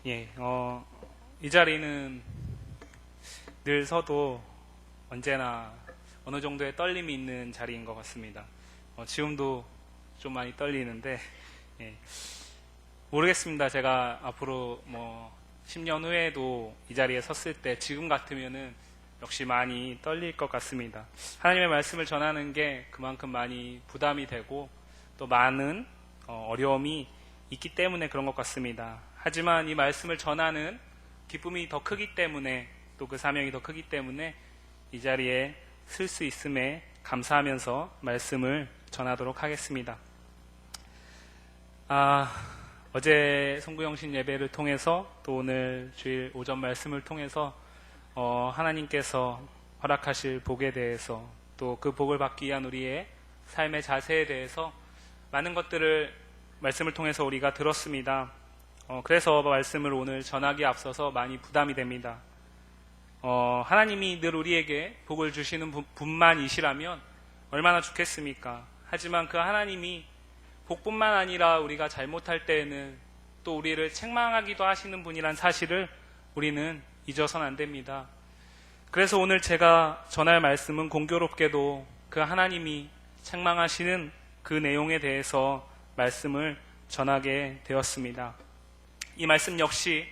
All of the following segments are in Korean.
예, 이 자리는 늘 서도 언제나 어느 정도의 떨림이 있는 자리인 것 같습니다. 지금도 좀 많이 떨리는데, 예, 모르겠습니다. 제가 앞으로 10년 후에도 이 자리에 섰을 때 지금 같으면은 역시 많이 떨릴 것 같습니다. 하나님의 말씀을 전하는 게 그만큼 많이 부담이 되고 또 많은 어려움이 있기 때문에 그런 것 같습니다. 하지만 이 말씀을 전하는 기쁨이 더 크기 때문에 또 그 사명이 더 크기 때문에 이 자리에 쓸 수 있음에 감사하면서 말씀을 전하도록 하겠습니다. 어제 송구영신 예배를 통해서 또 오늘 주일 오전 말씀을 통해서 하나님께서 허락하실 복에 대해서 또 그 복을 받기 위한 우리의 삶의 자세에 대해서 많은 것들을 말씀을 통해서 우리가 들었습니다. 그래서 말씀을 오늘 전하기에 앞서서 많이 부담이 됩니다. 하나님이 늘 우리에게 복을 주시는 분만이시라면 얼마나 좋겠습니까? 하지만 그 하나님이 복뿐만 아니라 우리가 잘못할 때에는 또 우리를 책망하기도 하시는 분이란 사실을 우리는 잊어서는 안 됩니다. 그래서 오늘 제가 전할 말씀은 공교롭게도 그 하나님이 책망하시는 그 내용에 대해서 말씀을 전하게 되었습니다. 이 말씀 역시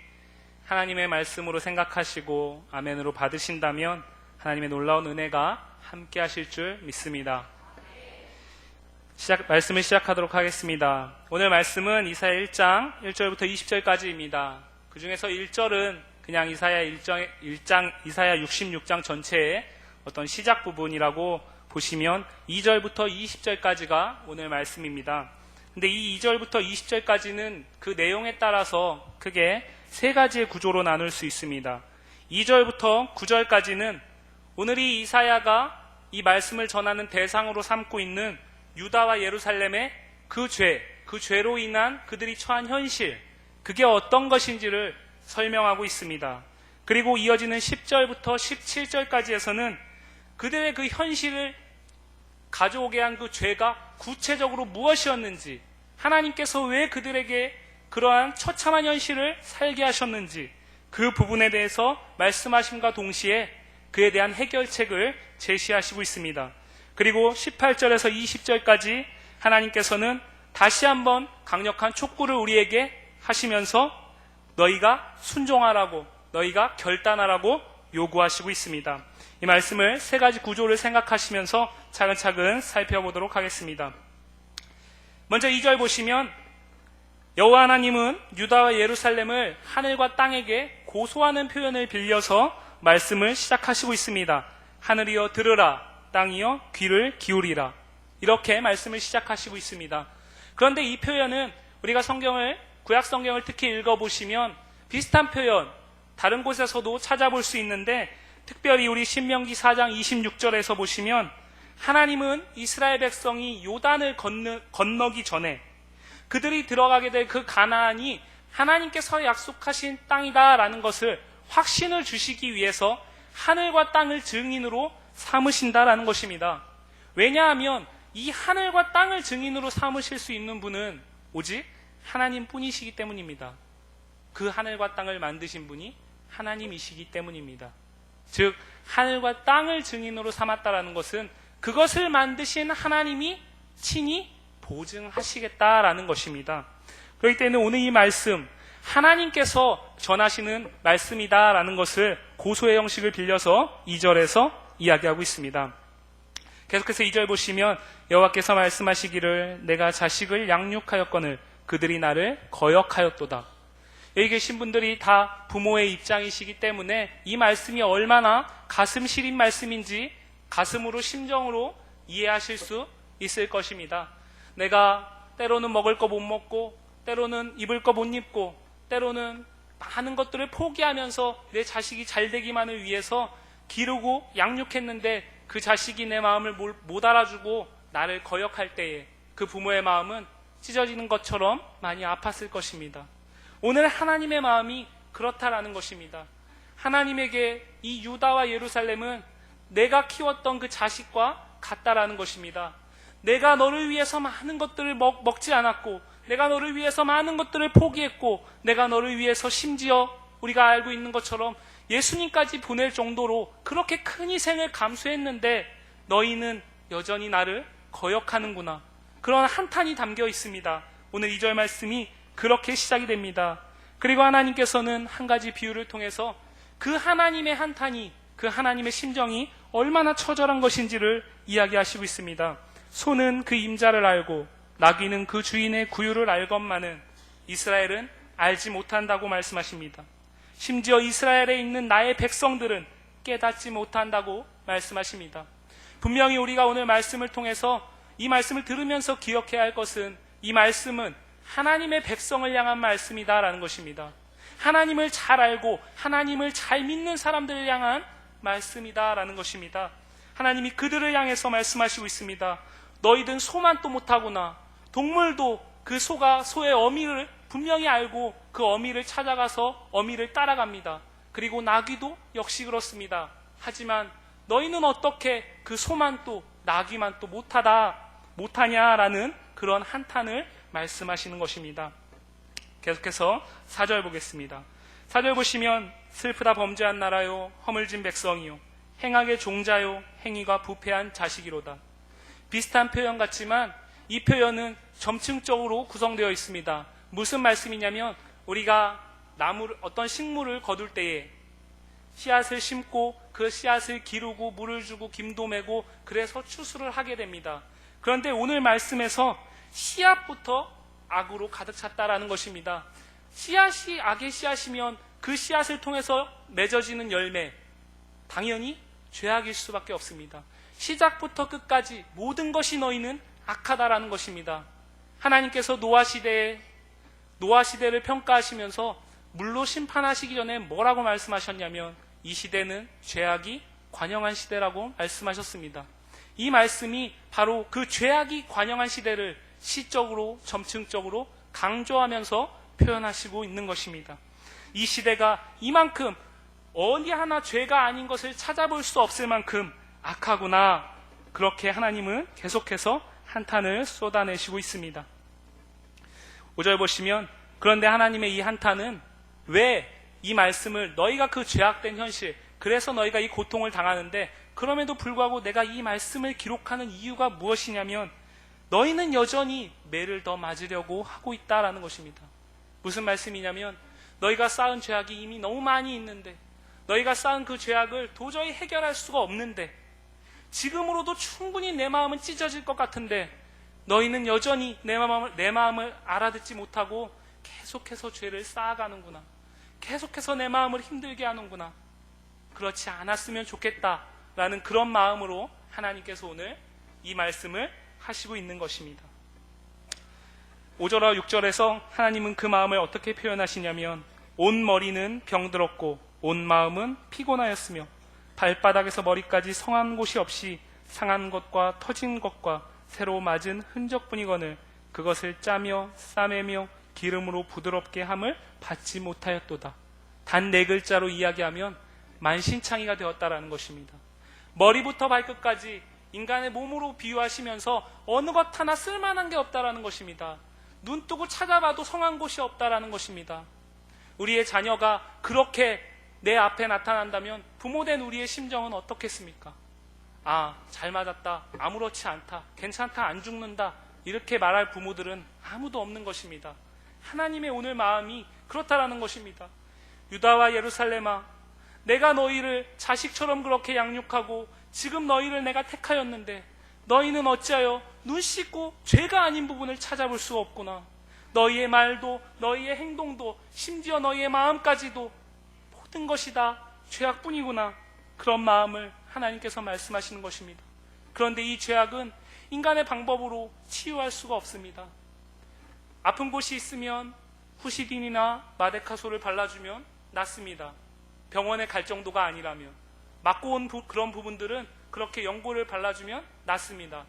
하나님의 말씀으로 생각하시고 아멘으로 받으신다면 하나님의 놀라운 은혜가 함께 하실 줄 믿습니다. 말씀을 시작하도록 하겠습니다. 오늘 말씀은 이사야 1장 1절부터 20절까지입니다. 그 중에서 1절은 그냥 이사야 66장 전체의 어떤 시작 부분이라고 보시면 2절부터 20절까지가 오늘 말씀입니다. 근데 이 2절부터 20절까지는 그 내용에 따라서 크게 세 가지의 구조로 나눌 수 있습니다. 2절부터 9절까지는 오늘 이 이사야가 이 말씀을 전하는 대상으로 삼고 있는 유다와 예루살렘의 그 죄로 인한 그들이 처한 현실, 그게 어떤 것인지를 설명하고 있습니다. 그리고 이어지는 10절부터 17절까지에서는 그들의 그 현실을 가져오게 한 그 죄가 구체적으로 무엇이었는지, 하나님께서 왜 그들에게 그러한 처참한 현실을 살게 하셨는지 그 부분에 대해서 말씀하심과 동시에 그에 대한 해결책을 제시하시고 있습니다. 그리고 18절에서 20절까지 하나님께서는 다시 한번 강력한 촉구를 우리에게 하시면서 너희가 순종하라고, 너희가 결단하라고 요구하시고 있습니다. 이 말씀을 세 가지 구조를 생각하시면서 차근차근 살펴보도록 하겠습니다. 먼저 2절 보시면 여호와 하나님은 유다와 예루살렘을 하늘과 땅에게 고소하는 표현을 빌려서 말씀을 시작하시고 있습니다. 하늘이여 들으라, 땅이여 귀를 기울이라, 이렇게 말씀을 시작하시고 있습니다. 그런데 이 표현은 우리가 구약 성경을 특히 읽어보시면 비슷한 표현 다른 곳에서도 찾아볼 수 있는데, 특별히 우리 신명기 4장 26절에서 보시면 하나님은 이스라엘 백성이 요단을 건너기 전에 그들이 들어가게 될 그 가나안이 하나님께서 약속하신 땅이다라는 것을 확신을 주시기 위해서 하늘과 땅을 증인으로 삼으신다라는 것입니다. 왜냐하면 이 하늘과 땅을 증인으로 삼으실 수 있는 분은 오직 하나님 뿐이시기 때문입니다. 그 하늘과 땅을 만드신 분이 하나님이시기 때문입니다. 즉 하늘과 땅을 증인으로 삼았다라는 것은 그것을 만드신 하나님이 친히 보증하시겠다라는 것입니다. 그렇기 때문에 오늘 이 말씀, 하나님께서 전하시는 말씀이다라는 것을 고소의 형식을 빌려서 2절에서 이야기하고 있습니다. 계속해서 2절 보시면 여호와께서 말씀하시기를 내가 자식을 양육하였거늘 그들이 나를 거역하였도다. 여기 계신 분들이 다 부모의 입장이시기 때문에 이 말씀이 얼마나 가슴 시린 말씀인지 가슴으로 심정으로 이해하실 수 있을 것입니다. 내가 때로는 먹을 거 못 먹고 때로는 입을 거 못 입고 때로는 많은 것들을 포기하면서 내 자식이 잘 되기만을 위해서 기르고 양육했는데 그 자식이 내 마음을 못 알아주고 나를 거역할 때에 그 부모의 마음은 찢어지는 것처럼 많이 아팠을 것입니다. 오늘 하나님의 마음이 그렇다라는 것입니다. 하나님에게 이 유다와 예루살렘은 내가 키웠던 그 자식과 같다라는 것입니다. 내가 너를 위해서 많은 것들을 먹지 않았고 내가 너를 위해서 많은 것들을 포기했고 내가 너를 위해서 심지어 우리가 알고 있는 것처럼 예수님까지 보낼 정도로 그렇게 큰 희생을 감수했는데 너희는 여전히 나를 거역하는구나. 그런 한탄이 담겨 있습니다. 오늘 2절 말씀이 그렇게 시작이 됩니다. 그리고 하나님께서는 한 가지 비유를 통해서 그 하나님의 한탄이, 그 하나님의 심정이 얼마나 처절한 것인지를 이야기하시고 있습니다. 소는 그 임자를 알고 나귀는 그 주인의 구유를 알건만은 이스라엘은 알지 못한다고 말씀하십니다. 심지어 이스라엘에 있는 나의 백성들은 깨닫지 못한다고 말씀하십니다. 분명히 우리가 오늘 말씀을 통해서 이 말씀을 들으면서 기억해야 할 것은 이 말씀은 하나님의 백성을 향한 말씀이다라는 것입니다. 하나님을 잘 알고 하나님을 잘 믿는 사람들을 향한 말씀이다라는 것입니다. 하나님이 그들을 향해서 말씀하시고 있습니다. 너희들은 소만 또 못하구나. 동물도 그 소가 소의 어미를 분명히 알고 그 어미를 찾아가서 어미를 따라갑니다. 그리고 나귀도 역시 그렇습니다. 하지만 너희는 어떻게 그 소만 또 나귀만 또 못하냐라는 그런 한탄을 말씀하시는 것입니다. 계속해서 4절 보겠습니다. 4절 보시면 슬프다 범죄한 나라요 허물진 백성이요 행악의 종자요 행위가 부패한 자식이로다. 비슷한 표현 같지만 이 표현은 점층적으로 구성되어 있습니다. 무슨 말씀이냐면 우리가 어떤 식물을 거둘 때에 씨앗을 심고 그 씨앗을 기르고 물을 주고 김도 매고 그래서 추수를 하게 됩니다. 그런데 오늘 말씀에서 씨앗부터 악으로 가득 찼다라는 것입니다. 씨앗이 악의 씨앗이면 그 씨앗을 통해서 맺어지는 열매, 당연히 죄악일 수밖에 없습니다. 시작부터 끝까지 모든 것이 너희는 악하다라는 것입니다. 하나님께서 노아 시대를 평가하시면서 물로 심판하시기 전에 뭐라고 말씀하셨냐면 이 시대는 죄악이 관영한 시대라고 말씀하셨습니다. 이 말씀이 바로 그 죄악이 관영한 시대를 시적으로 점층적으로 강조하면서 표현하시고 있는 것입니다. 이 시대가 이만큼 어디 하나 죄가 아닌 것을 찾아볼 수 없을 만큼 악하구나. 그렇게 하나님은 계속해서 한탄을 쏟아내시고 있습니다. 5절 보시면 그런데 하나님의 이 한탄은 왜 이 말씀을 너희가 그 죄악된 현실, 그래서 너희가 이 고통을 당하는데 그럼에도 불구하고 내가 이 말씀을 기록하는 이유가 무엇이냐면 너희는 여전히 매를 더 맞으려고 하고 있다라는 것입니다. 무슨 말씀이냐면 너희가 쌓은 죄악이 이미 너무 많이 있는데 너희가 쌓은 그 죄악을 도저히 해결할 수가 없는데 지금으로도 충분히 내 마음은 찢어질 것 같은데 너희는 여전히 내 마음을 알아듣지 못하고 계속해서 죄를 쌓아가는구나. 계속해서 내 마음을 힘들게 하는구나. 그렇지 않았으면 좋겠다라는 그런 마음으로 하나님께서 오늘 이 말씀을 하시고 있는 것입니다. 5절과 6절에서 하나님은 그 마음을 어떻게 표현하시냐면 온 머리는 병들었고 온 마음은 피곤하였으며 발바닥에서 머리까지 성한 곳이 없이 상한 것과 터진 것과 새로 맞은 흔적뿐이거늘 그것을 짜며 싸매며 기름으로 부드럽게 함을 받지 못하였도다. 단 4글자로 이야기하면 만신창이가 되었다라는 것입니다. 머리부터 발끝까지 인간의 몸으로 비유하시면서 어느 것 하나 쓸만한 게 없다라는 것입니다. 눈 뜨고 찾아봐도 성한 곳이 없다라는 것입니다. 우리의 자녀가 그렇게 내 앞에 나타난다면 부모된 우리의 심정은 어떻겠습니까? 아, 잘 맞았다, 아무렇지 않다, 괜찮다, 안 죽는다, 이렇게 말할 부모들은 아무도 없는 것입니다. 하나님의 오늘 마음이 그렇다라는 것입니다. 유다와 예루살렘아, 내가 너희를 자식처럼 그렇게 양육하고 지금 너희를 내가 택하였는데 너희는 어찌하여 눈 씻고 죄가 아닌 부분을 찾아볼 수가 없구나. 너희의 말도 너희의 행동도 심지어 너희의 마음까지도 모든 것이 다 죄악뿐이구나. 그런 마음을 하나님께서 말씀하시는 것입니다. 그런데 이 죄악은 인간의 방법으로 치유할 수가 없습니다. 아픈 곳이 있으면 후시딘이나 마데카소를 발라주면 낫습니다. 병원에 갈 정도가 아니라면. 맞고 온 그런 부분들은 그렇게 연고를 발라주면 낫습니다.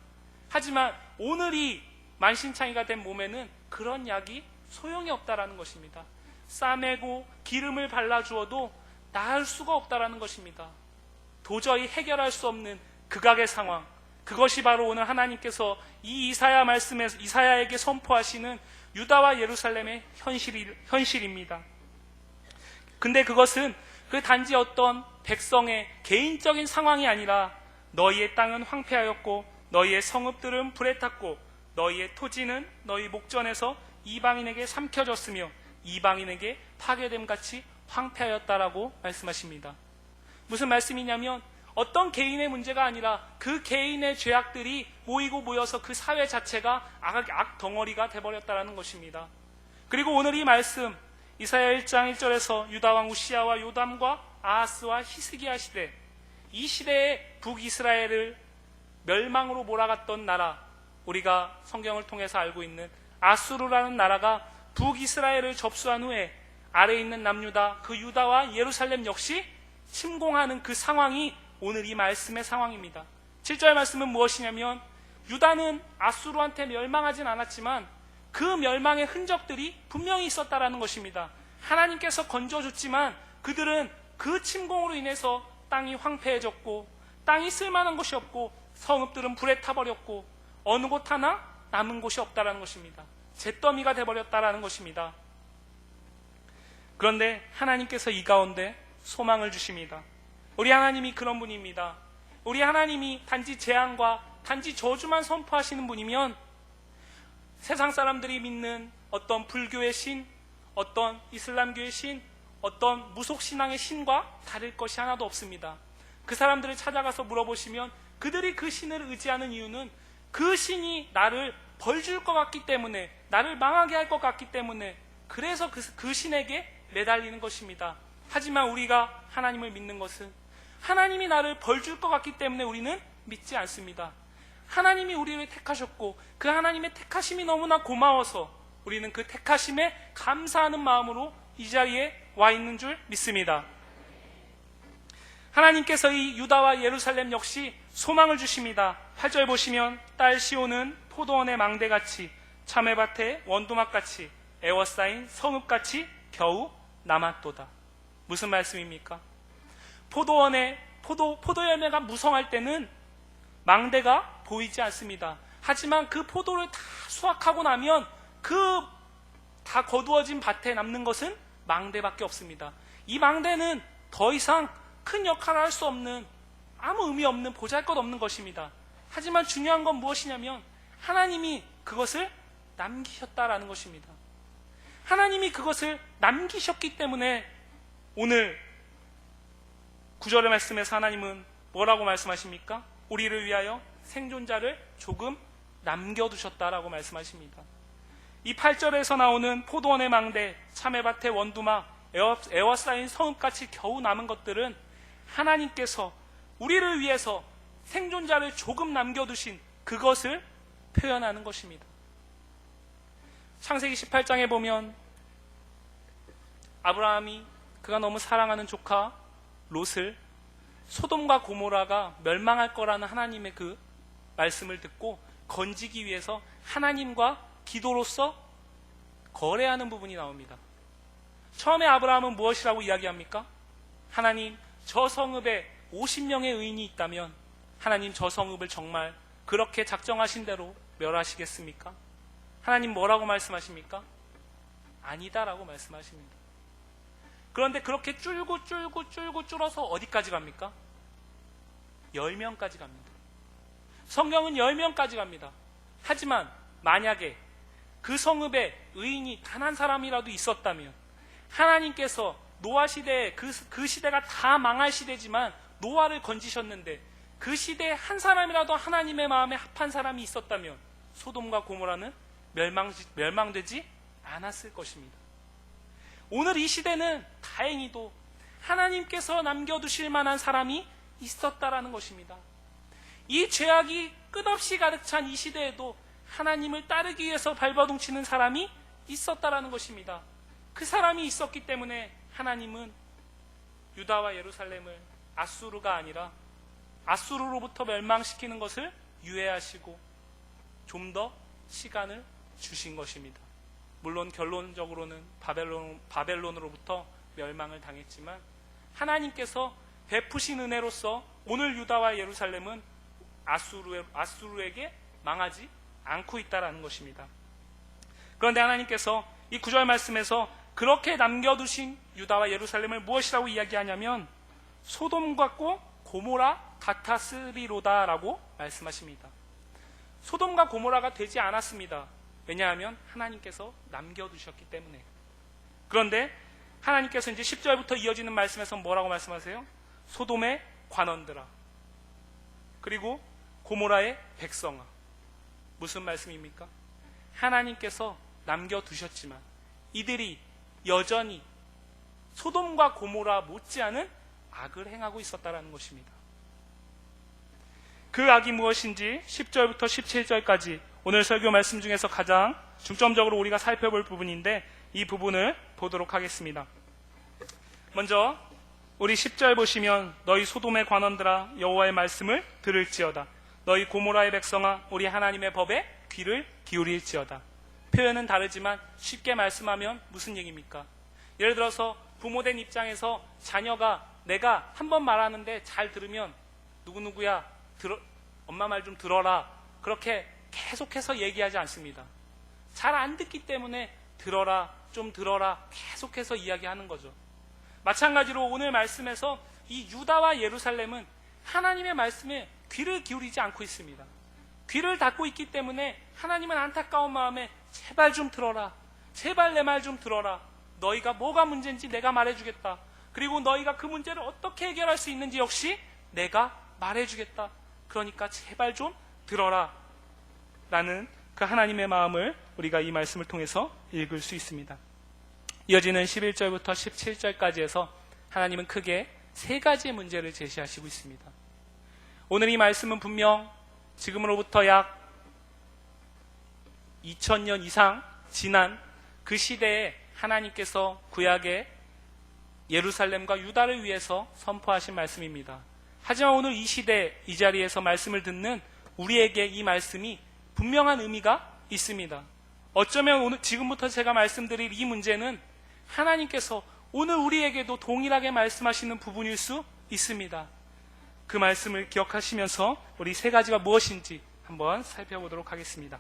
하지만 오늘이 만신창이가 된 몸에는 그런 약이 소용이 없다라는 것입니다. 싸매고 기름을 발라주어도 나을 수가 없다라는 것입니다. 도저히 해결할 수 없는 극악의 상황, 그것이 바로 오늘 하나님께서 이 이사야 말씀에서 이사야에게 선포하시는 유다와 예루살렘의 현실입니다. 근데 그것은 그 단지 어떤 백성의 개인적인 상황이 아니라 너희의 땅은 황폐하였고 너희의 성읍들은 불에 탔고 너희의 토지는 너희 목전에서 이방인에게 삼켜졌으며 이방인에게 파괴됨같이 황폐하였다라고 말씀하십니다. 무슨 말씀이냐면 어떤 개인의 문제가 아니라 그 개인의 죄악들이 모이고 모여서 그 사회 자체가 악덩어리가 돼버렸다는 것입니다. 그리고 오늘 이 말씀 이사야 1장 1절에서 유다왕 우시야와 요담과 아하스와 히스기야 시대, 이 시대에 북이스라엘을 멸망으로 몰아갔던 나라, 우리가 성경을 통해서 알고 있는 아수르라는 나라가 북이스라엘을 접수한 후에 아래에 있는 남유다, 그 유다와 예루살렘 역시 침공하는 그 상황이 오늘 이 말씀의 상황입니다. 7절 말씀은 무엇이냐면 유다는 아수르한테 멸망하진 않았지만 그 멸망의 흔적들이 분명히 있었다라는 것입니다. 하나님께서 건져줬지만 그들은 그 침공으로 인해서 땅이 황폐해졌고 땅이 쓸만한 곳이 없고 성읍들은 불에 타버렸고 어느 곳 하나 남은 곳이 없다라는 것입니다. 잿더미가 돼버렸다라는 것입니다. 그런데 하나님께서 이 가운데 소망을 주십니다. 우리 하나님이 그런 분입니다. 우리 하나님이 단지 재앙과 단지 저주만 선포하시는 분이면 세상 사람들이 믿는 어떤 불교의 신, 어떤 이슬람교의 신, 어떤 무속신앙의 신과 다를 것이 하나도 없습니다. 그 사람들을 찾아가서 물어보시면 그들이 그 신을 의지하는 이유는 그 신이 나를 벌 줄 것 같기 때문에, 나를 망하게 할 것 같기 때문에, 그래서 그 신에게 매달리는 것입니다. 하지만 우리가 하나님을 믿는 것은 하나님이 나를 벌 줄 것 같기 때문에 우리는 믿지 않습니다. 하나님이 우리를 택하셨고 그 하나님의 택하심이 너무나 고마워서 우리는 그 택하심에 감사하는 마음으로 이 자리에 와 있는 줄 믿습니다. 하나님께서 이 유다와 예루살렘 역시 소망을 주십니다. 8절 보시면 딸 시온은 포도원의 망대같이 참외밭의 원두막같이 에워싸인 성읍같이 겨우 남았도다. 무슨 말씀입니까? 포도원에 포도 열매가 무성할 때는 망대가 보이지 않습니다. 하지만 그 포도를 다 수확하고 나면 그 다 거두어진 밭에 남는 것은 망대밖에 없습니다. 이 망대는 더 이상 큰 역할을 할 수 없는, 아무 의미 없는, 보잘것없는 것입니다. 하지만 중요한 건 무엇이냐면 하나님이 그것을 남기셨다라는 것입니다. 하나님이 그것을 남기셨기 때문에 오늘 9절의 말씀에서 하나님은 뭐라고 말씀하십니까? 우리를 위하여 생존자를 조금 남겨두셨다라고 말씀하십니다. 이 8절에서 나오는 포도원의 망대, 참외밭의 원두막, 에워싸인 성읍같이 겨우 남은 것들은 하나님께서 우리를 위해서 생존자를 조금 남겨두신 그것을 표현하는 것입니다. 창세기 18장에 보면 아브라함이 그가 너무 사랑하는 조카 롯을 소돔과 고모라가 멸망할 거라는 하나님의 그 말씀을 듣고 건지기 위해서 하나님과 기도로서 거래하는 부분이 나옵니다. 처음에 아브라함은 무엇이라고 이야기합니까? 하나님, 저 성읍에 50명의 의인이 있다면 하나님 저 성읍을 정말 그렇게 작정하신 대로 멸하시겠습니까? 하나님 뭐라고 말씀하십니까? 아니다라고 말씀하십니다. 그런데 그렇게 줄고 줄어서 어디까지 갑니까? 10명까지 갑니다. 성경은 10명까지 갑니다. 하지만 만약에 그 성읍에 의인이 단 한 사람이라도 있었다면 하나님께서 노아 시대에 그 시대가 다 망할 시대지만 노아를 건지셨는데 그 시대에 한 사람이라도 하나님의 마음에 합한 사람이 있었다면 소돔과 고모라는 멸망되지 않았을 것입니다. 오늘 이 시대는 다행히도 하나님께서 남겨두실 만한 사람이 있었다라는 것입니다. 이 죄악이 끝없이 가득 찬 이 시대에도 하나님을 따르기 위해서 발버둥치는 사람이 있었다라는 것입니다. 그 사람이 있었기 때문에 하나님은 유다와 예루살렘을 아수르가 아니라 아수르로부터 멸망시키는 것을 유예하시고 좀 더 시간을 주신 것입니다. 물론 결론적으로는 바벨론으로부터 멸망을 당했지만 하나님께서 베푸신 은혜로서 오늘 유다와 예루살렘은 아수르에게 망하지 않고 있다라는 것입니다. 그런데 하나님께서 이 9절 말씀에서 그렇게 남겨두신 유다와 예루살렘을 무엇이라고 이야기하냐면 소돔과 고모라 같았으리로다라고 말씀하십니다. 소돔과 고모라가 되지 않았습니다. 왜냐하면 하나님께서 남겨두셨기 때문에. 그런데 하나님께서 이제 10절부터 이어지는 말씀에서 뭐라고 말씀하세요? 소돔의 관원들아, 그리고 고모라의 백성아. 무슨 말씀입니까? 하나님께서 남겨두셨지만 이들이 여전히 소돔과 고모라 못지않은 악을 행하고 있었다는 것입니다. 그 악이 무엇인지 10절부터 17절까지 오늘 설교 말씀 중에서 가장 중점적으로 우리가 살펴볼 부분인데 이 부분을 보도록 하겠습니다. 먼저 우리 10절 보시면 너희 소돔의 관원들아 여호와의 말씀을 들을지어다. 너희 고모라의 백성아 우리 하나님의 법에 귀를 기울일지어다. 표현은 다르지만 쉽게 말씀하면 무슨 얘기입니까? 예를 들어서 부모된 입장에서 자녀가 내가 한 번 말하는데 잘 들으면 누구누구야 엄마 말 좀 들어라, 그렇게 계속해서 얘기하지 않습니다. 잘 안 듣기 때문에 들어라, 좀 들어라 계속해서 이야기하는 거죠. 마찬가지로 오늘 말씀에서 이 유다와 예루살렘은 하나님의 말씀에 귀를 기울이지 않고 있습니다. 귀를 닫고 있기 때문에 하나님은 안타까운 마음에 제발 좀 들어라, 제발 내 말 좀 들어라, 너희가 뭐가 문제인지 내가 말해주겠다, 그리고 너희가 그 문제를 어떻게 해결할 수 있는지 역시 내가 말해주겠다, 그러니까 제발 좀 들어라 라는 그 하나님의 마음을 우리가 이 말씀을 통해서 읽을 수 있습니다. 이어지는 11절부터 17절까지 해서 하나님은 크게 세 가지의 문제를 제시하시고 있습니다. 오늘 이 말씀은 분명 지금으로부터 약 2000년 이상 지난 그 시대에 하나님께서 구약의 예루살렘과 유다를 위해서 선포하신 말씀입니다. 하지만 오늘 이 시대 이 자리에서 말씀을 듣는 우리에게 이 말씀이 분명한 의미가 있습니다. 어쩌면 오늘 지금부터 제가 말씀드릴 이 문제는 하나님께서 오늘 우리에게도 동일하게 말씀하시는 부분일 수 있습니다. 그 말씀을 기억하시면서 우리 세 가지가 무엇인지 한번 살펴보도록 하겠습니다.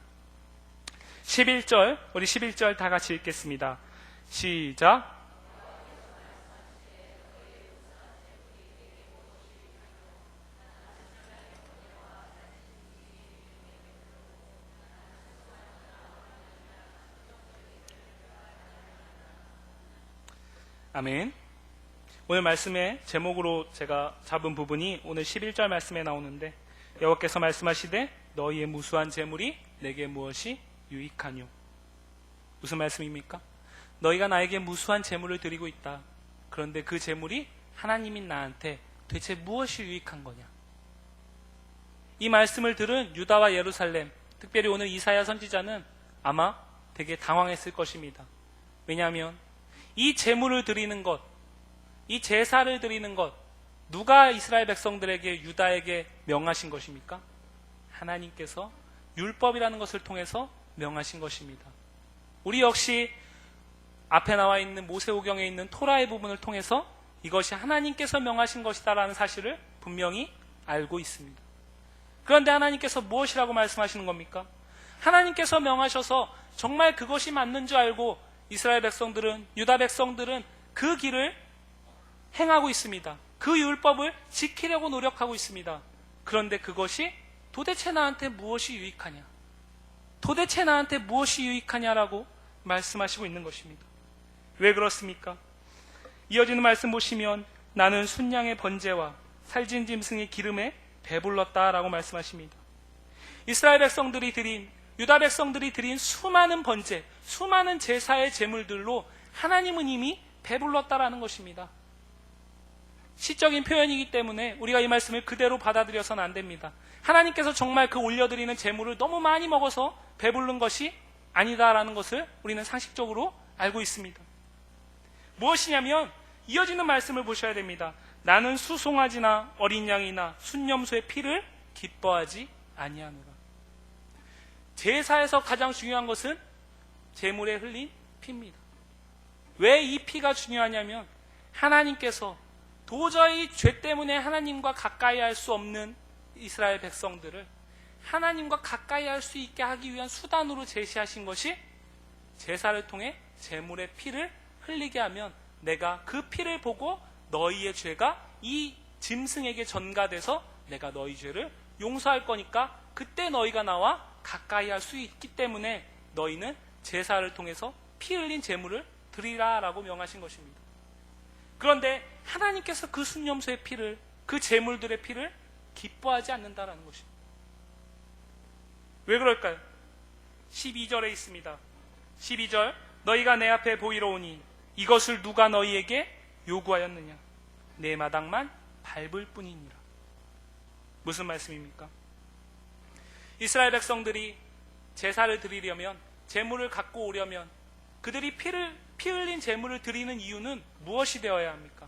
11절, 우리 11절 다 같이 읽겠습니다. 시작. 아멘. 오늘 말씀의 제목으로 제가 잡은 부분이 오늘 11절 말씀에 나오는데 여호와께서 말씀하시되 너희의 무수한 재물이 내게 무엇이 유익하뇨. 무슨 말씀입니까? 너희가 나에게 무수한 재물을 드리고 있다. 그런데 그 재물이 하나님인 나한테 대체 무엇이 유익한 거냐. 이 말씀을 들은 유다와 예루살렘, 특별히 오늘 이사야 선지자는 아마 되게 당황했을 것입니다. 왜냐하면 이 제물을 드리는 것, 이 제사를 드리는 것, 누가 이스라엘 백성들에게 유다에게 명하신 것입니까? 하나님께서 율법이라는 것을 통해서 명하신 것입니다. 우리 역시 앞에 나와 있는 모세오경에 있는 토라의 부분을 통해서 이것이 하나님께서 명하신 것이다라는 사실을 분명히 알고 있습니다. 그런데 하나님께서 무엇이라고 말씀하시는 겁니까? 하나님께서 명하셔서 정말 그것이 맞는 줄 알고 이스라엘 백성들은, 유다 백성들은 그 길을 행하고 있습니다. 그 율법을 지키려고 노력하고 있습니다. 그런데 그것이 도대체 나한테 무엇이 유익하냐? 도대체 나한테 무엇이 유익하냐라고 말씀하시고 있는 것입니다. 왜 그렇습니까? 이어지는 말씀 보시면 나는 순양의 번제와 살진 짐승의 기름에 배불렀다라고 말씀하십니다. 이스라엘 백성들이 드린, 유다 백성들이 드린 수많은 번제, 수많은 제사의 제물들로 하나님은 이미 배불렀다라는 것입니다. 시적인 표현이기 때문에 우리가 이 말씀을 그대로 받아들여서는 안 됩니다. 하나님께서 정말 그 올려드리는 제물을 너무 많이 먹어서 배부른 것이 아니다라는 것을 우리는 상식적으로 알고 있습니다. 무엇이냐면 이어지는 말씀을 보셔야 됩니다. 나는 수송아지나 어린 양이나 순염소의 피를 기뻐하지 아니하노라. 제사에서 가장 중요한 것은 제물에 흘린 피입니다. 왜 이 피가 중요하냐면 하나님께서 도저히 죄 때문에 하나님과 가까이 할 수 없는 이스라엘 백성들을 하나님과 가까이 할 수 있게 하기 위한 수단으로 제시하신 것이 제사를 통해 제물의 피를 흘리게 하면 내가 그 피를 보고 너희의 죄가 이 짐승에게 전가돼서 내가 너희 죄를 용서할 거니까 그때 너희가 나와 가까이 할 수 있기 때문에 너희는 제사를 통해서 피 흘린 제물을 드리라 라고 명하신 것입니다. 그런데 하나님께서 그 순념소의 피를, 그 제물들의 피를 기뻐하지 않는다라는 것입니다. 왜 그럴까요? 12절에 있습니다. 12절, 너희가 내 앞에 보이러 오니 이것을 누가 너희에게 요구하였느냐? 내 마당만 밟을 뿐이니라. 무슨 말씀입니까? 이스라엘 백성들이 제사를 드리려면, 제물을 갖고 오려면 그들이 피 흘린 제물을 드리는 이유는 무엇이 되어야 합니까?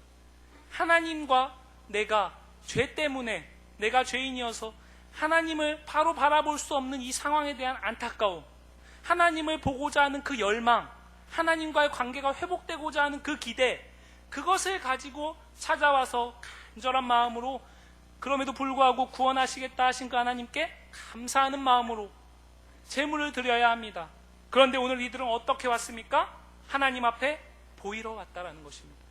하나님과 내가 죄 때문에, 내가 죄인이어서 하나님을 바로 바라볼 수 없는 이 상황에 대한 안타까움, 하나님을 보고자 하는 그 열망, 하나님과의 관계가 회복되고자 하는 그 기대, 그것을 가지고 찾아와서 간절한 마음으로, 그럼에도 불구하고 구원하시겠다 하신 그 하나님께 감사하는 마음으로 제물을 드려야 합니다. 그런데 오늘 이들은 어떻게 왔습니까? 하나님 앞에 보이러 왔다라는 것입니다.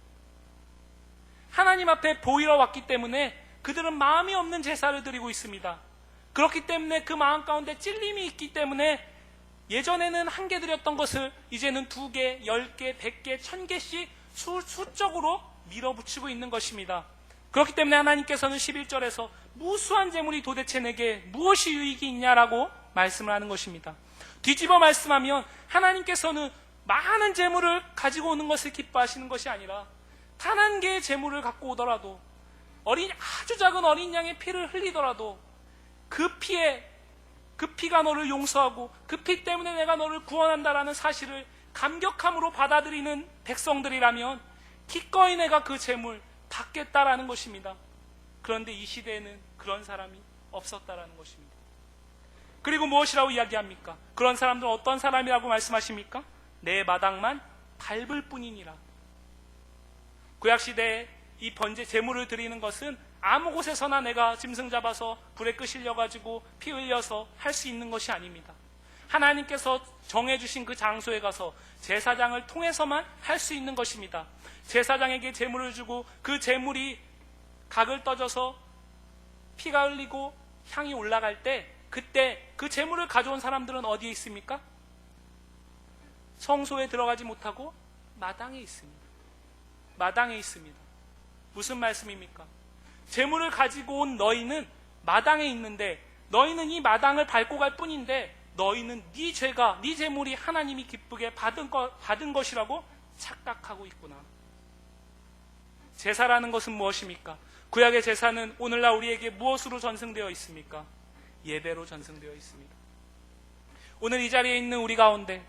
하나님 앞에 보이러 왔기 때문에 그들은 마음이 없는 제사를 드리고 있습니다. 그렇기 때문에 그 마음 가운데 찔림이 있기 때문에 예전에는 1개 드렸던 것을 이제는 2개, 10개, 100개, 1000개씩 수적으로 밀어붙이고 있는 것입니다. 그렇기 때문에 하나님께서는 11절에서 무수한 제물이 도대체 내게 무엇이 유익이 있냐라고 말씀을 하는 것입니다. 뒤집어 말씀하면 하나님께서는 많은 제물을 가지고 오는 것을 기뻐하시는 것이 아니라 단 1개의 제물을 갖고 오더라도, 아주 작은 어린 양의 피를 흘리더라도 그 피가 너를 용서하고 그 피 때문에 내가 너를 구원한다라는 사실을 감격함으로 받아들이는 백성들이라면 기꺼이 내가 그 제물 받겠다라는 것입니다. 그런데 이 시대에는 그런 사람이 없었다라는 것입니다. 그리고 무엇이라고 이야기합니까? 그런 사람들은 어떤 사람이라고 말씀하십니까? 내 마당만 밟을 뿐이니라. 구약시대에 이 번제 제물을 드리는 것은 아무 곳에서나 내가 짐승 잡아서 불에 끄실려가지고 피 흘려서 할 수 있는 것이 아닙니다. 하나님께서 정해주신 그 장소에 가서 제사장을 통해서만 할 수 있는 것입니다. 제사장에게 제물을 주고 그 제물이 각을 떠져서 피가 흘리고 향이 올라갈 때, 그때 그 제물을 가져온 사람들은 어디에 있습니까? 성소에 들어가지 못하고 마당에 있습니다. 마당에 있습니다. 무슨 말씀입니까? 제물을 가지고 온 너희는 마당에 있는데, 너희는 이 마당을 밟고 갈 뿐인데 너희는 네 죄가, 네 제물이 하나님이 기쁘게 받은 것이라고 착각하고 있구나. 제사라는 것은 무엇입니까? 구약의 제사는 오늘날 우리에게 무엇으로 전승되어 있습니까? 예배로 전승되어 있습니다. 오늘 이 자리에 있는 우리 가운데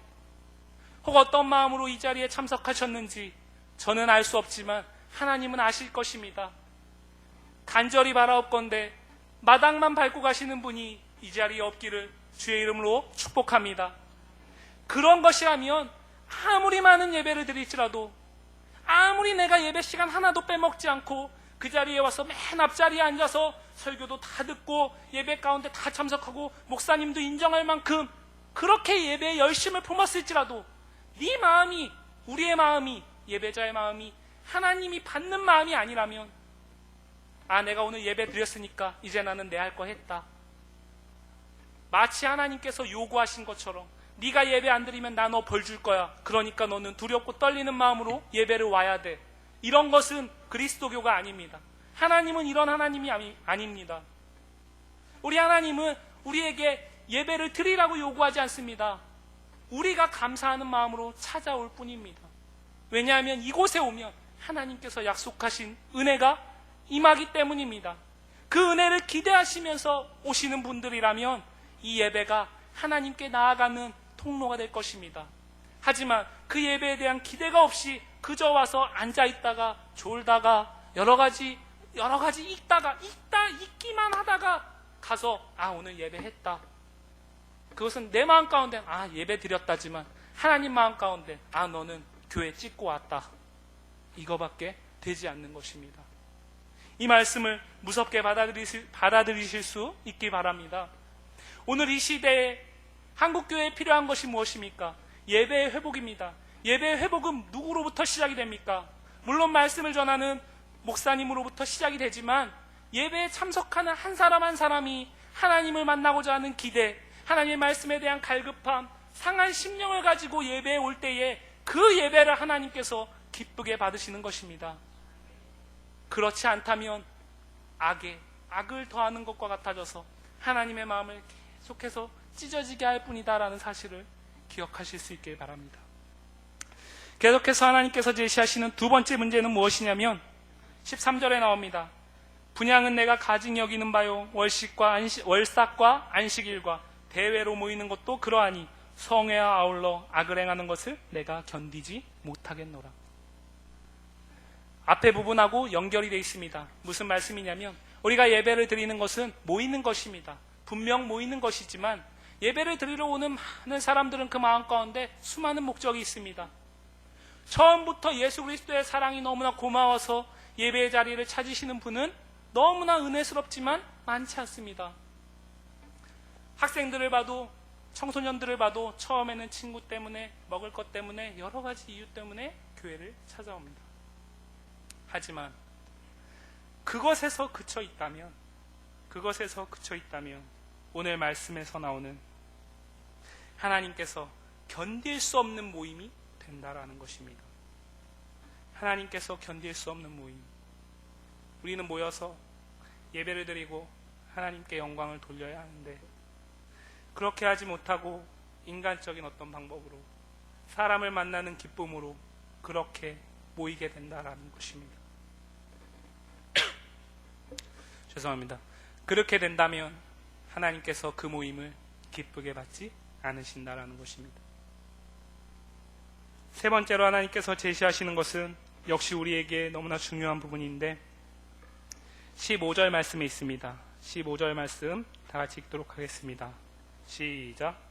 혹 어떤 마음으로 이 자리에 참석하셨는지 저는 알 수 없지만 하나님은 아실 것입니다. 간절히 바라옵건대 마당만 밟고 가시는 분이 이 자리에 없기를 주의 이름으로 축복합니다. 그런 것이라면 아무리 많은 예배를 드릴지라도, 아무리 내가 예배 시간 하나도 빼먹지 않고 그 자리에 와서 맨 앞자리에 앉아서 설교도 다 듣고 예배 가운데 다 참석하고 목사님도 인정할 만큼 그렇게 예배에 열심을 품었을지라도 네 마음이, 우리의 마음이, 예배자의 마음이 하나님이 받는 마음이 아니라면, 내가 오늘 예배 드렸으니까 이제 나는 내 할 거 했다, 마치 하나님께서 요구하신 것처럼 네가 예배 안 드리면 나 너 벌 줄 거야, 그러니까 너는 두렵고 떨리는 마음으로 예배를 와야 돼, 이런 것은 그리스도교가 아닙니다. 하나님은 이런 하나님이 아닙니다. 우리 하나님은 우리에게 예배를 드리라고 요구하지 않습니다. 우리가 감사하는 마음으로 찾아올 뿐입니다. 왜냐하면 이곳에 오면 하나님께서 약속하신 은혜가 임하기 때문입니다. 그 은혜를 기대하시면서 오시는 분들이라면 이 예배가 하나님께 나아가는 통로가 될 것입니다. 하지만 그 예배에 대한 기대가 없이 그저 와서 앉아있다가 졸다가 여러 가지 읽기만 하다가 가서 오늘 예배했다, 그것은 내 마음 가운데 예배 드렸다지만 하나님 마음 가운데 너는 교회 찍고 왔다, 이거밖에 되지 않는 것입니다. 이 말씀을 무섭게 받아들이실 수 있기 바랍니다. 오늘 이 시대에 한국교회에 필요한 것이 무엇입니까? 예배의 회복입니다. 예배의 회복은 누구로부터 시작이 됩니까? 물론 말씀을 전하는 목사님으로부터 시작이 되지만 예배에 참석하는 한 사람 한 사람이 하나님을 만나고자 하는 기대, 하나님의 말씀에 대한 갈급함, 상한 심령을 가지고 예배에 올 때에 그 예배를 하나님께서 기쁘게 받으시는 것입니다. 그렇지 않다면 악을 더하는 것과 같아져서 하나님의 마음을 계속해서 찢어지게 할 뿐이다라는 사실을 기억하실 수 있길 바랍니다. 계속해서 하나님께서 제시하시는 두 번째 문제는 무엇이냐면 13절에 나옵니다. 분향은 내가 가증 여기는 바요 월삭과 안식일과 대회로 모이는 것도 그러하니 성회와 아울러 악을 행하는 것을 내가 견디지 못하겠노라. 앞에 부분하고 연결이 되어 있습니다. 무슨 말씀이냐면 우리가 예배를 드리는 것은 모이는 것입니다. 분명 모이는 것이지만 예배를 드리러 오는 많은 사람들은 그 마음 가운데 수많은 목적이 있습니다. 처음부터 예수 그리스도의 사랑이 너무나 고마워서 예배의 자리를 찾으시는 분은 너무나 은혜스럽지만 많지 않습니다. 학생들을 봐도 청소년들을 봐도 처음에는 친구 때문에, 먹을 것 때문에, 여러 가지 이유 때문에 교회를 찾아옵니다. 하지만 그것에서 그쳐 있다면 오늘 말씀에서 나오는 하나님께서 견딜 수 없는 모임이 된다라는 것입니다. 하나님께서 견딜 수 없는 모임. 우리는 모여서 예배를 드리고 하나님께 영광을 돌려야 하는데 그렇게 하지 못하고 인간적인 어떤 방법으로 사람을 만나는 기쁨으로 그렇게 모이게 된다라는 것입니다. 죄송합니다. 그렇게 된다면 하나님께서 그 모임을 기쁘게 받지 않으신다라는 것입니다. 세 번째로 하나님께서 제시하시는 것은 역시 우리에게 너무나 중요한 부분인데 15절 말씀에 있습니다. 15절 말씀 다 같이 읽도록 하겠습니다. 시작.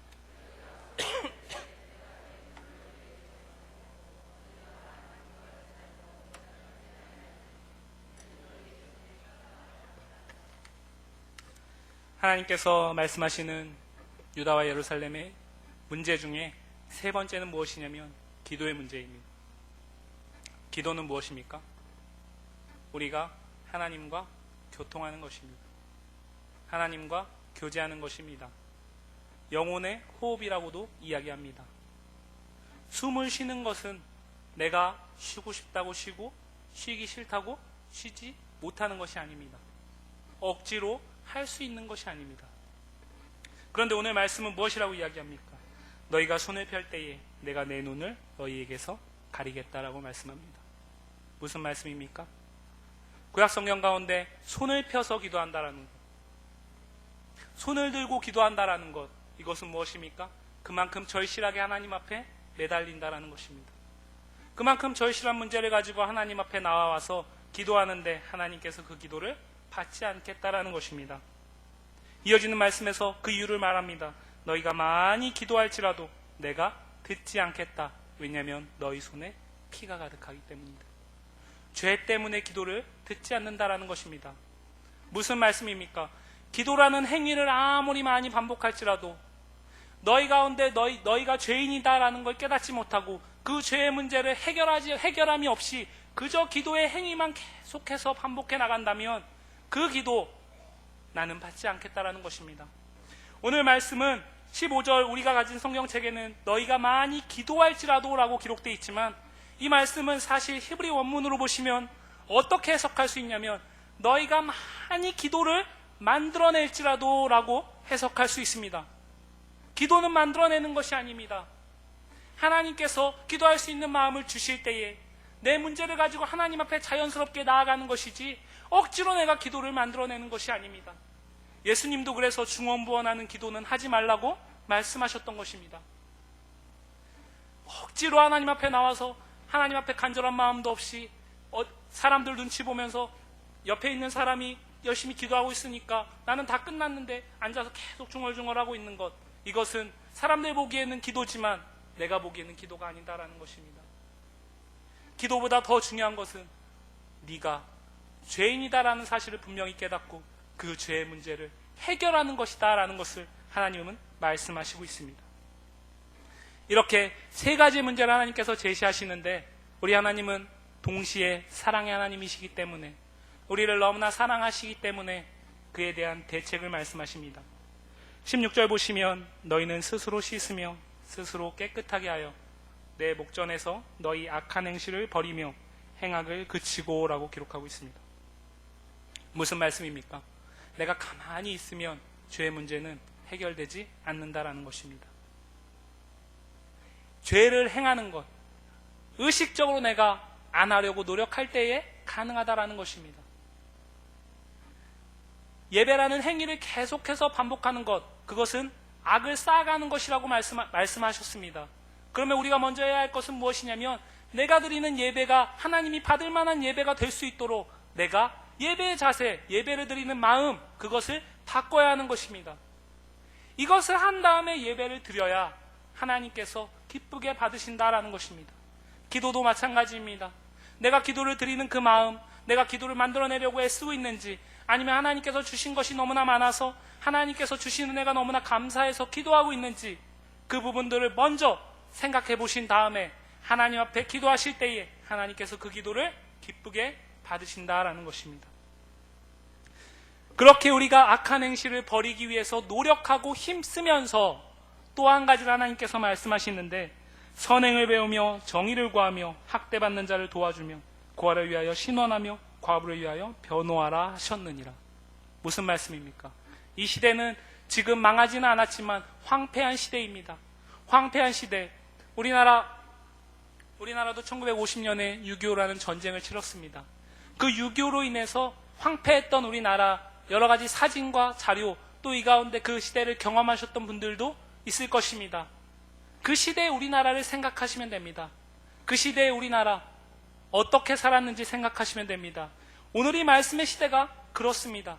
하나님께서 말씀하시는 유다와 예루살렘의 문제 중에 세 번째는 무엇이냐면 기도의 문제입니다. 기도는 무엇입니까? 우리가 하나님과 교통하는 것입니다. 하나님과 교제하는 것입니다. 영혼의 호흡이라고도 이야기합니다. 숨을 쉬는 것은 내가 쉬고 싶다고 쉬고 쉬기 싫다고 쉬지 못하는 것이 아닙니다. 억지로 할 수 있는 것이 아닙니다. 그런데 오늘 말씀은 무엇이라고 이야기합니까? 너희가 손을 펼 때에 내가 내 눈을 너희에게서 가리겠다라고 말씀합니다. 무슨 말씀입니까? 구약 성경 가운데 손을 펴서 기도한다라는 것, 손을 들고 기도한다라는 것, 이것은 무엇입니까? 그만큼 절실하게 하나님 앞에 매달린다라는 것입니다. 그만큼 절실한 문제를 가지고 하나님 앞에 나와서 기도하는데 하나님께서 그 기도를 받지 않겠다라는 것입니다. 이어지는 말씀에서 그 이유를 말합니다. 너희가 많이 기도할지라도 내가 듣지 않겠다. 왜냐하면 너희 손에 피가 가득하기 때문이다. 죄 때문에 기도를 듣지 않는다라는 것입니다. 무슨 말씀입니까? 기도라는 행위를 아무리 많이 반복할지라도 너희 가운데 너희가 죄인이다라는 걸 깨닫지 못하고 그 죄의 문제를 해결함이 없이 그저 기도의 행위만 계속해서 반복해 나간다면 그 기도 나는 받지 않겠다라는 것입니다. 오늘 말씀은 15절 우리가 가진 성경책에는 너희가 많이 기도할지라도 라고 기록되어 있지만 이 말씀은 사실 히브리 원문으로 보시면 어떻게 해석할 수 있냐면 너희가 많이 기도를 만들어낼지라도 라고 해석할 수 있습니다. 기도는 만들어내는 것이 아닙니다. 하나님께서 기도할 수 있는 마음을 주실 때에 내 문제를 가지고 하나님 앞에 자연스럽게 나아가는 것이지 억지로 내가 기도를 만들어내는 것이 아닙니다. 예수님도 그래서 중언부언하는 기도는 하지 말라고 말씀하셨던 것입니다. 억지로 하나님 앞에 나와서 하나님 앞에 간절한 마음도 없이 사람들 눈치 보면서 옆에 있는 사람이 열심히 기도하고 있으니까 나는 다 끝났는데 앉아서 계속 중얼중얼하고 있는 것, 이것은 사람들 보기에는 기도지만 내가 보기에는 기도가 아니다라는 것입니다. 기도보다 더 중요한 것은 네가 죄인이다라는 사실을 분명히 깨닫고 그 죄의 문제를 해결하는 것이다 라는 것을 하나님은 말씀하시고 있습니다. 이렇게 세 가지 문제를 하나님께서 제시하시는데, 우리 하나님은 동시에 사랑의 하나님이시기 때문에, 우리를 너무나 사랑하시기 때문에 그에 대한 대책을 말씀하십니다. 16절 보시면 너희는 스스로 씻으며 스스로 깨끗하게 하여 내 목전에서 너희 악한 행실을 버리며 행악을 그치고 라고 기록하고 있습니다. 무슨 말씀입니까? 내가 가만히 있으면 죄의 문제는 해결되지 않는다라는 것입니다. 죄를 행하는 것, 의식적으로 내가 안 하려고 노력할 때에 가능하다라는 것입니다. 예배라는 행위를 계속해서 반복하는 것, 그것은 악을 쌓아가는 것이라고 말씀하셨습니다. 그러면 우리가 먼저 해야 할 것은 무엇이냐면, 내가 드리는 예배가 하나님이 받을 만한 예배가 될 수 있도록 내가 예배의 자세, 예배를 드리는 마음, 그것을 바꿔야 하는 것입니다. 이것을 한 다음에 예배를 드려야 하나님께서 기쁘게 받으신다라는 것입니다. 기도도 마찬가지입니다. 내가 기도를 드리는 그 마음, 내가 기도를 만들어내려고 애쓰고 있는지, 아니면 하나님께서 주신 것이 너무나 많아서 하나님께서 주신 은혜가 너무나 감사해서 기도하고 있는지, 그 부분들을 먼저 생각해 보신 다음에 하나님 앞에 기도하실 때에 하나님께서 그 기도를 기쁘게 받으신다라는 것입니다. 그렇게 우리가 악한 행실을 버리기 위해서 노력하고 힘쓰면서 또 한 가지를 하나님께서 말씀하시는데, 선행을 배우며 정의를 구하며 학대받는 자를 도와주며 고아를 위하여 신원하며 과부를 위하여 변호하라 하셨느니라. 무슨 말씀입니까? 이 시대는 지금 망하지는 않았지만 황폐한 시대입니다. 황폐한 시대. 우리나라도 1950년에 6.25라는 전쟁을 치렀습니다. 그 6.25로 인해서 황폐했던 우리나라, 여러 가지 사진과 자료, 또 이 가운데 그 시대를 경험하셨던 분들도 있을 것입니다. 그 시대의 우리나라를 생각하시면 됩니다. 그 시대의 우리나라 어떻게 살았는지 생각하시면 됩니다. 오늘 이 말씀의 시대가 그렇습니다.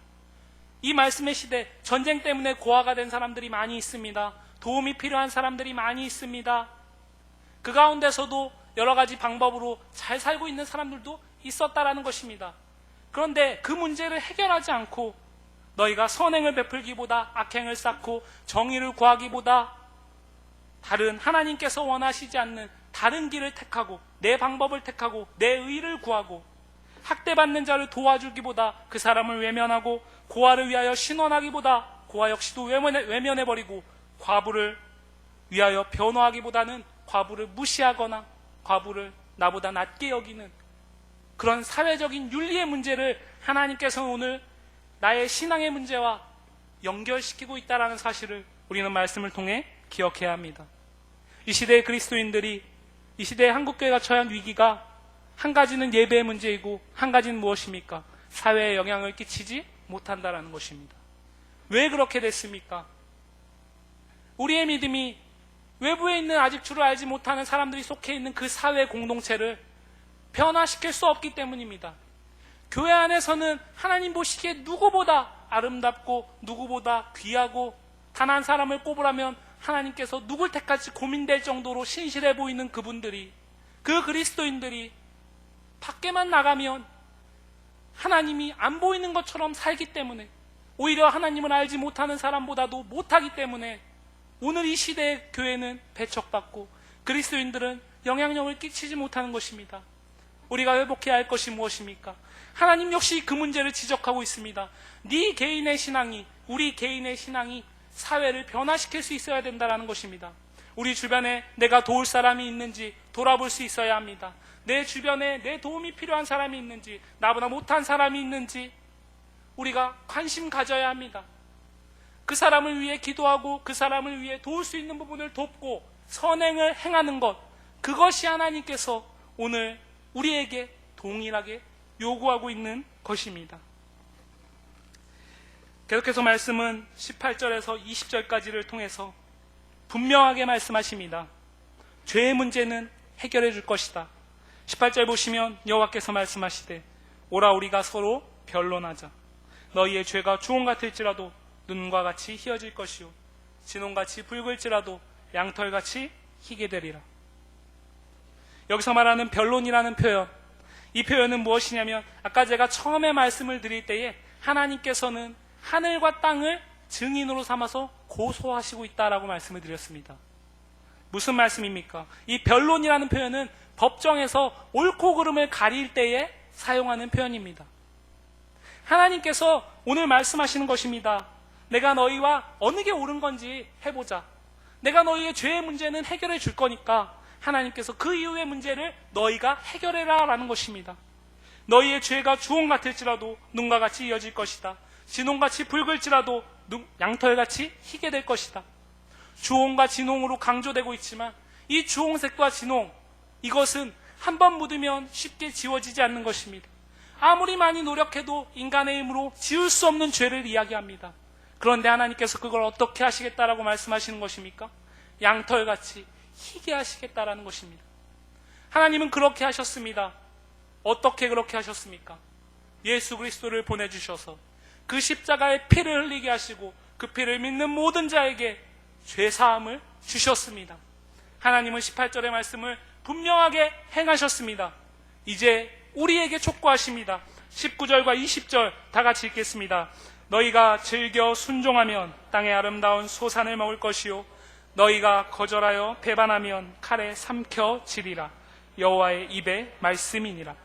이 말씀의 시대, 전쟁 때문에 고아가 된 사람들이 많이 있습니다. 도움이 필요한 사람들이 많이 있습니다. 그 가운데서도 여러 가지 방법으로 잘 살고 있는 사람들도 있었다라는 것입니다. 그런데 그 문제를 해결하지 않고 너희가 선행을 베풀기보다 악행을 쌓고 정의를 구하기보다 다른 하나님께서 원하시지 않는 다른 길을 택하고 내 방법을 택하고 내 의를 구하고 학대받는 자를 도와주기보다 그 사람을 외면하고 고아를 위하여 신원하기보다 고아 역시도 외면해버리고 과부를 위하여 변호하기보다는 과부를 무시하거나 과부를 나보다 낮게 여기는 그런 사회적인 윤리의 문제를 하나님께서는 오늘 나의 신앙의 문제와 연결시키고 있다는 사실을 우리는 말씀을 통해 기억해야 합니다. 이 시대의 그리스도인들이, 이 시대의 한국교회가 처한 위기가 한 가지는 예배의 문제이고 한 가지는 무엇입니까? 사회에 영향을 끼치지 못한다는 것입니다. 왜 그렇게 됐습니까? 우리의 믿음이 외부에 있는 아직 주를 알지 못하는 사람들이 속해 있는 그 사회 공동체를 변화시킬 수 없기 때문입니다. 교회 안에서는 하나님 보시기에 누구보다 아름답고 누구보다 귀하고 단 한 사람을 꼽으라면 하나님께서 누굴 택할지 고민될 정도로 신실해 보이는 그분들이, 그 그리스도인들이 밖에만 나가면 하나님이 안 보이는 것처럼 살기 때문에, 오히려 하나님을 알지 못하는 사람보다도 못하기 때문에 오늘 이 시대의 교회는 배척받고 그리스도인들은 영향력을 끼치지 못하는 것입니다. 우리가 회복해야 할 것이 무엇입니까? 하나님 역시 그 문제를 지적하고 있습니다. 네 개인의 신앙이, 우리 개인의 신앙이 사회를 변화시킬 수 있어야 된다는 것입니다. 우리 주변에 내가 도울 사람이 있는지 돌아볼 수 있어야 합니다. 내 주변에 내 도움이 필요한 사람이 있는지, 나보다 못한 사람이 있는지 우리가 관심 가져야 합니다. 그 사람을 위해 기도하고 그 사람을 위해 도울 수 있는 부분을 돕고 선행을 행하는 것, 그것이 하나님께서 오늘 우리에게 동일하게 요구하고 있는 것입니다. 계속해서 말씀은 18절에서 20절까지를 통해서 분명하게 말씀하십니다. 죄의 문제는 해결해 줄 것이다. 18절 보시면 여호와께서 말씀하시되 오라 우리가 서로 변론하자. 너희의 죄가 주홍 같을지라도 눈과 같이 희어질 것이요 진홍같이 붉을지라도 양털같이 희게 되리라. 여기서 말하는 변론이라는 표현, 이 표현은 무엇이냐면 아까 제가 처음에 말씀을 드릴 때에 하나님께서는 하늘과 땅을 증인으로 삼아서 고소하시고 있다라고 말씀을 드렸습니다. 무슨 말씀입니까? 이 변론이라는 표현은 법정에서 옳고 그름을 가릴 때에 사용하는 표현입니다. 하나님께서 오늘 말씀하시는 것입니다. 내가 너희와 어느 게 옳은 건지 해보자. 내가 너희의 죄의 문제는 해결해 줄 거니까 하나님께서 그 이후의 문제를 너희가 해결해라 라는 것입니다. 너희의 죄가 주홍 같을지라도 눈과 같이 이어질 것이다. 진홍같이 붉을지라도 양털같이 희게 될 것이다. 주홍과 진홍으로 강조되고 있지만 이 주홍색과 진홍, 이것은 한번 묻으면 쉽게 지워지지 않는 것입니다. 아무리 많이 노력해도 인간의 힘으로 지울 수 없는 죄를 이야기합니다. 그런데 하나님께서 그걸 어떻게 하시겠다라고 말씀하시는 것입니까? 양털같이 희게 하시겠다라는 것입니다. 하나님은 그렇게 하셨습니다. 어떻게 그렇게 하셨습니까? 예수 그리스도를 보내주셔서 그 십자가에 피를 흘리게 하시고 그 피를 믿는 모든 자에게 죄사함을 주셨습니다. 하나님은 18절의 말씀을 분명하게 행하셨습니다. 이제 우리에게 촉구하십니다. 19절과 20절 다 같이 읽겠습니다. 너희가 즐겨 순종하면 땅의 아름다운 소산을 먹을 것이요 너희가 거절하여 배반하면 칼에 삼켜지리라. 여호와의 입의 말씀이니라.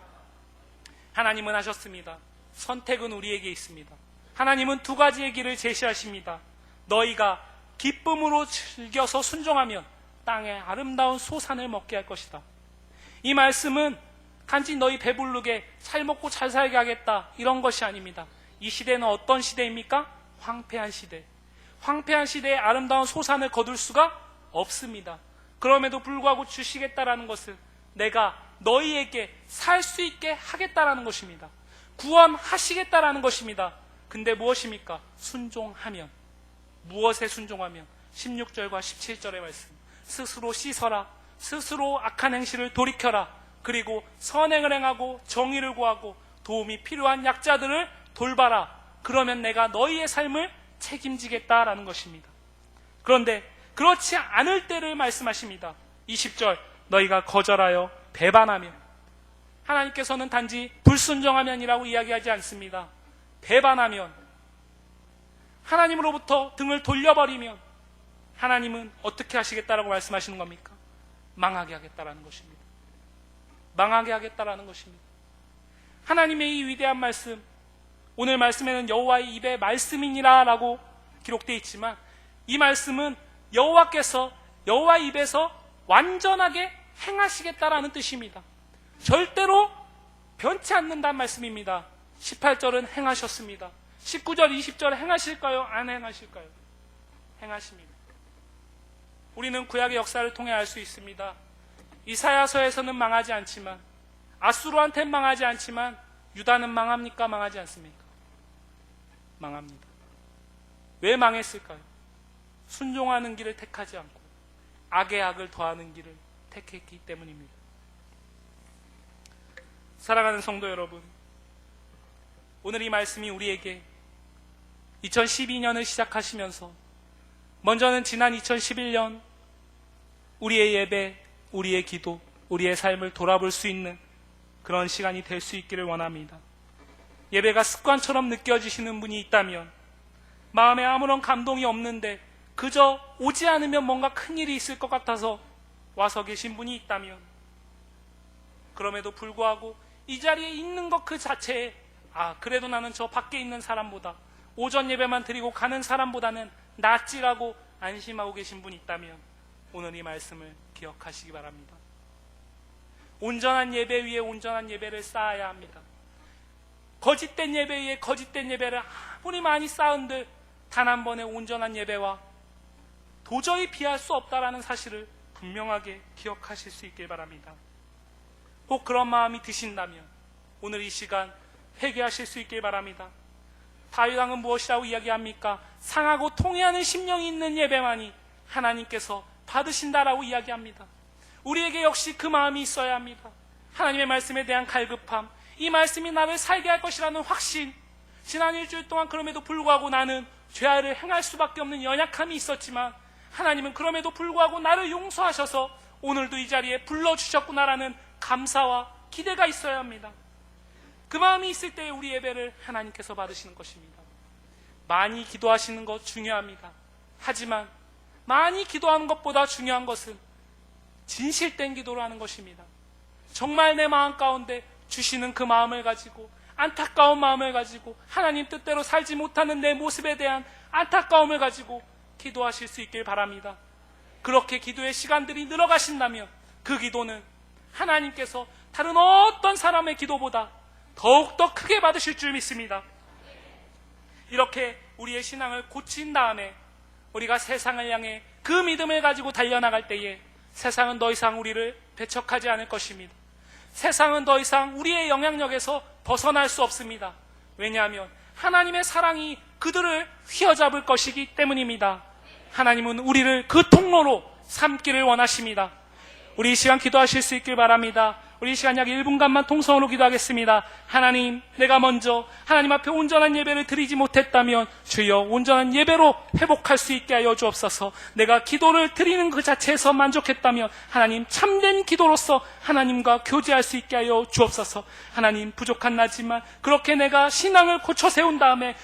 하나님은 하셨습니다. 선택은 우리에게 있습니다. 하나님은 두 가지의 길을 제시하십니다. 너희가 기쁨으로 즐겨서 순종하면 땅의 아름다운 소산을 먹게 할 것이다. 이 말씀은 단지 너희 배부르게 잘 먹고 잘 살게 하겠다 이런 것이 아닙니다. 이 시대는 어떤 시대입니까? 황폐한 시대. 황폐한 시대에 아름다운 소산을 거둘 수가 없습니다. 그럼에도 불구하고 주시겠다라는 것은 내가 너희에게 살 수 있게 하겠다라는 것입니다. 구원하시겠다라는 것입니다. 근데 무엇입니까? 순종하면. 무엇에 순종하면? 16절과 17절의 말씀. 스스로 씻어라. 스스로 악한 행실을 돌이켜라. 그리고 선행을 행하고 정의를 구하고 도움이 필요한 약자들을 돌봐라. 그러면 내가 너희의 삶을 책임지겠다라는 것입니다. 그런데 그렇지 않을 때를 말씀하십니다. 20절 너희가 거절하여 배반하면. 하나님께서는 단지 불순종하면이라고 이야기하지 않습니다. 배반하면, 하나님으로부터 등을 돌려버리면 하나님은 어떻게 하시겠다라고 말씀하시는 겁니까? 망하게 하겠다라는 것입니다. 망하게 하겠다라는 것입니다. 하나님의 이 위대한 말씀, 오늘 말씀에는 여호와의 입의 말씀이니라 라고 기록되어 있지만 이 말씀은 여호와께서 여호와의 입에서 완전하게 행하시겠다라는 뜻입니다. 절대로 변치 않는다는 말씀입니다. 18절은 행하셨습니다. 19절, 20절 행하실까요? 안 행하실까요? 행하십니다. 우리는 구약의 역사를 통해 알 수 있습니다. 이사야서에서는 망하지 않지만, 아수르한테는 망하지 않지만 유다는 망합니까? 망하지 않습니까? 망합니다. 왜 망했을까요? 순종하는 길을 택하지 않고 악의 악을 더하는 길을 택했기 때문입니다. 사랑하는 성도 여러분, 오늘 이 말씀이 우리에게 2012년을 시작하시면서 먼저는 지난 2011년 우리의 예배, 우리의 기도, 우리의 삶을 돌아볼 수 있는 그런 시간이 될 수 있기를 원합니다. 예배가 습관처럼 느껴지시는 분이 있다면, 마음에 아무런 감동이 없는데 그저 오지 않으면 뭔가 큰일이 있을 것 같아서 와서 계신 분이 있다면, 그럼에도 불구하고 이 자리에 있는 것 그 자체에 그래도 나는 저 밖에 있는 사람보다, 오전 예배만 드리고 가는 사람보다는 낫지라고 안심하고 계신 분이 있다면 오늘 이 말씀을 기억하시기 바랍니다. 온전한 예배 위에 온전한 예배를 쌓아야 합니다. 거짓된 예배 위에 거짓된 예배를 아무리 많이 쌓은들 단 한 번의 온전한 예배와 도저히 비할 수 없다라는 사실을 분명하게 기억하실 수 있길 바랍니다. 혹 그런 마음이 드신다면 오늘 이 시간 회개하실 수 있길 바랍니다. 다윗왕은 무엇이라고 이야기합니까? 상하고 통회하는 심령이 있는 예배만이 하나님께서 받으신다라고 이야기합니다. 우리에게 역시 그 마음이 있어야 합니다. 하나님의 말씀에 대한 갈급함, 이 말씀이 나를 살게 할 것이라는 확신. 지난 일주일 동안 그럼에도 불구하고 나는 죄악을 행할 수밖에 없는 연약함이 있었지만 하나님은 그럼에도 불구하고 나를 용서하셔서 오늘도 이 자리에 불러주셨구나라는 감사와 기대가 있어야 합니다. 그 마음이 있을 때 우리 예배를 하나님께서 받으시는 것입니다. 많이 기도하시는 것 중요합니다. 하지만 많이 기도하는 것보다 중요한 것은 진실된 기도를 하는 것입니다. 정말 내 마음 가운데 주시는 그 마음을 가지고, 안타까운 마음을 가지고, 하나님 뜻대로 살지 못하는 내 모습에 대한 안타까움을 가지고 기도하실 수 있길 바랍니다. 그렇게 기도의 시간들이 늘어가신다면 그 기도는 하나님께서 다른 어떤 사람의 기도보다 더욱더 크게 받으실 줄 믿습니다. 이렇게 우리의 신앙을 고친 다음에 우리가 세상을 향해 그 믿음을 가지고 달려나갈 때에 세상은 더 이상 우리를 배척하지 않을 것입니다. 세상은 더 이상 우리의 영향력에서 벗어날 수 없습니다. 왜냐하면 하나님의 사랑이 그들을 휘어잡을 것이기 때문입니다. 하나님은 우리를 그 통로로 삼기를 원하십니다. 우리 이 시간 기도하실 수 있길 바랍니다. 우리 이 시간 약 1분간만 통성으로 기도하겠습니다. 하나님, 내가 먼저 하나님 앞에 온전한 예배를 드리지 못했다면 주여 온전한 예배로 회복할 수 있게 하여 주옵소서. 내가 기도를 드리는 그 자체에서 만족했다면 하나님, 참된 기도로서 하나님과 교제할 수 있게 하여 주옵소서. 하나님, 부족한 나지만 그렇게 내가 신앙을 고쳐 세운 다음에